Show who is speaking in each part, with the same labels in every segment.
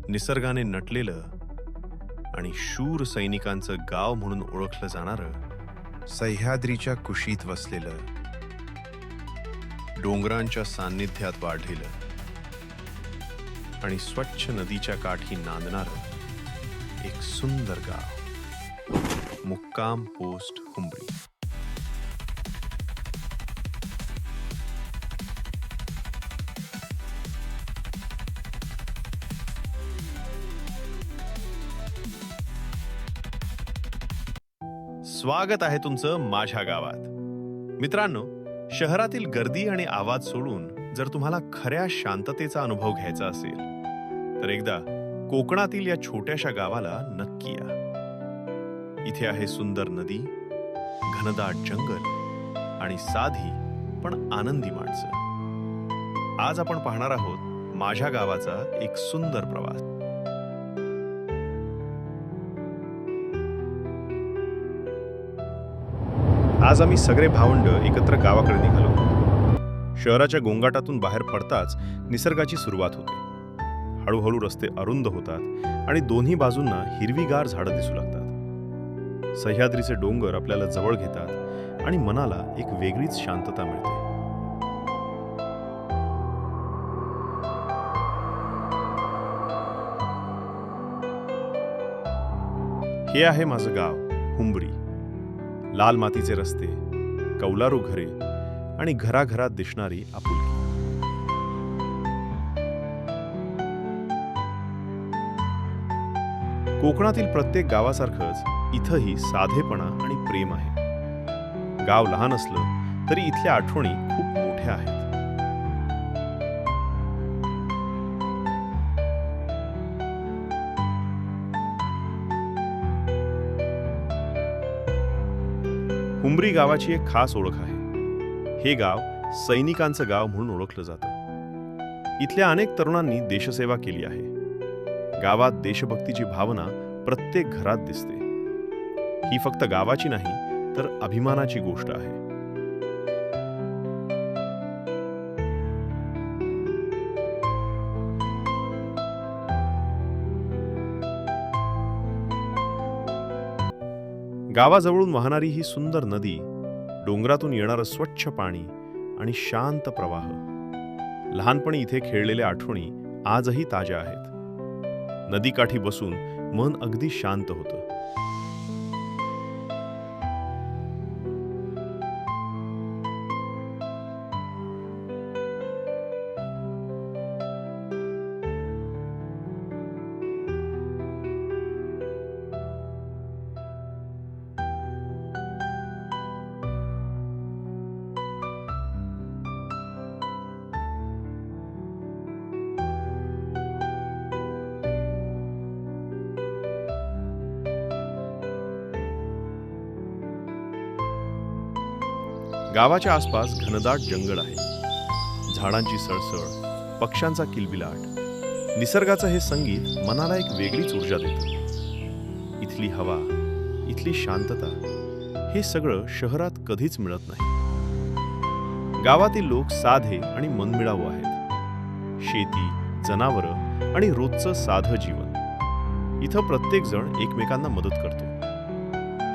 Speaker 1: निसर्गाने नटलेलं आणि शूर सैनिकांचं गाव म्हणून ओळखलं जाणारं,
Speaker 2: सह्याद्रीच्या कुशीत वसलेलं,
Speaker 1: डोंगरांच्या सान्निध्यात वाढलेलं आणि स्वच्छ नदीच्या काठी नांदणारं एक सुंदर गाव, मुक्काम पोस्ट हुंबरी. स्वागत आहे तुमचं माझ्या गावात. मित्रांनो, शहरातील गर्दी आणि आवाज सोडून जर तुम्हाला खऱ्या शांततेचा अनुभव घ्यायचा असेल तर एकदा कोकणातील या छोट्याशा गावाला नक्की या. इथे आहे सुंदर नदी, घनदाट जंगल आणि साधी पण आनंदी माणसं. आज आपण पाहणार आहोत माझ्या गावाचा एक सुंदर प्रवास. आज आम्ही सगळे भावंड एकत्र गावाकडे निघालो. शहराच्या गोंगाटातून बाहेर पडताच निसर्गाची सुरुवात होते. हळूहळू रस्ते अरुंद होतात आणि दोन्ही बाजूंना हिरवीगार झाडं दिसू लागतात. सह्याद्रीचे डोंगर आपल्याला जवळ घेतात आणि मनाला एक वेगळीच शांतता मिळते. हे आहे माझं गाव हुंबरी. लाल मातीचे रस्ते, कौलारू घरे आणि घराघरात दिसणारी आपुलकी. कोकणातील प्रत्येक गावासारखंच इथंही साधेपणा आणि प्रेम आहे. गाव लहान असलं तरी इथल्या आठवणी खूप मोठ्या आहेत. हुंबरी गावाची एक खास ओळख आहे. हे गाव सैनिकांचं गाव म्हणून ओळखलं जातं. इथल्या अनेक तरुणांनी देशसेवा केली आहे. गावात देशभक्तीची भावना प्रत्येक घरात दिसते. ही फक्त गावाची नाही तर अभिमानाची गोष्ट आहे. गावाजवळून वाहणारी ही सुंदर नदी, डोंगरातून येणारं स्वच्छ पाणी आणि शांत प्रवाह, लहानपणी इथे खेळलेल्या आठवणी आजही ताज्या आहेत. नदीकाठी बसून मन अगदी शांत होतं. गावाच्या आसपास घनदाट जंगल आहे. झाडांची सळसळ, पक्ष्यांचा किलबिलाट, निसर्गाचं हे संगीत मनाला एक वेगळीच ऊर्जा देतं. इथली हवा, इथली शांतता, हे सगळं शहरात कधीच मिळत नाही. गावातील लोक साधे आणि मनमिळावू आहेत. शेती, जनावरं आणि रोजचं साधं जीवन. इथं प्रत्येक जण एकमेकांना मदत करतो.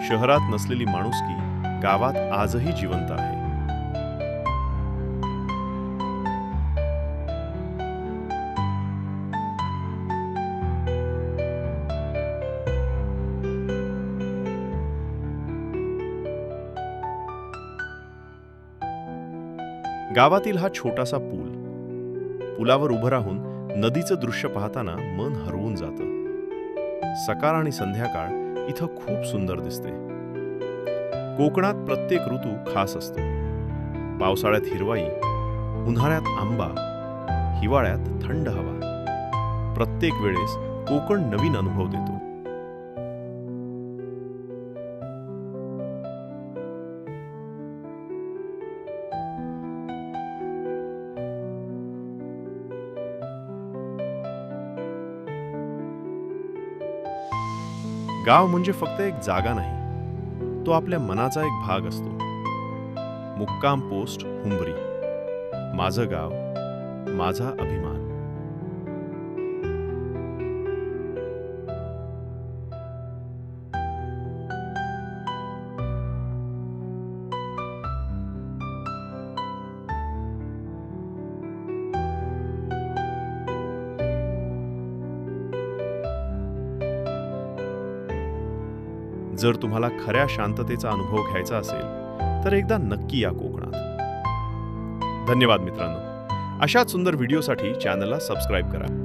Speaker 1: शहरात नसलेली माणुसकी गावात आजही जिवंत आहे. गावातील हा छोटासा पूल, पुलावर उभं राहून नदीचं दृश्य पाहताना मन हरवून जातं. सकाळ आणि संध्याकाळ इथं खूप सुंदर दिसते. कोकणात प्रत्येक ऋतू खास असतो. पावसाळ्यात हिरवाई, उन्हाळ्यात आंबा, हिवाळ्यात थंड हवा. प्रत्येक वेळेस कोकण नवीन अनुभव देतो. गाव म्हणजे फक्त एक जागा नाही, तो आपल्या मनाचा एक भाग असतो. मुक्काम पोस्ट हुंबरी, माझं गाव, माझा अभिमान. जर तुम्हाला खऱ्या शांततेचा अनुभव घ्यायचा असेल तर एकदा नक्की या कोकणात. धन्यवाद मित्रांनो. अशाच सुंदर व्हिडिओसाठी चॅनलला सबस्क्राईब करा.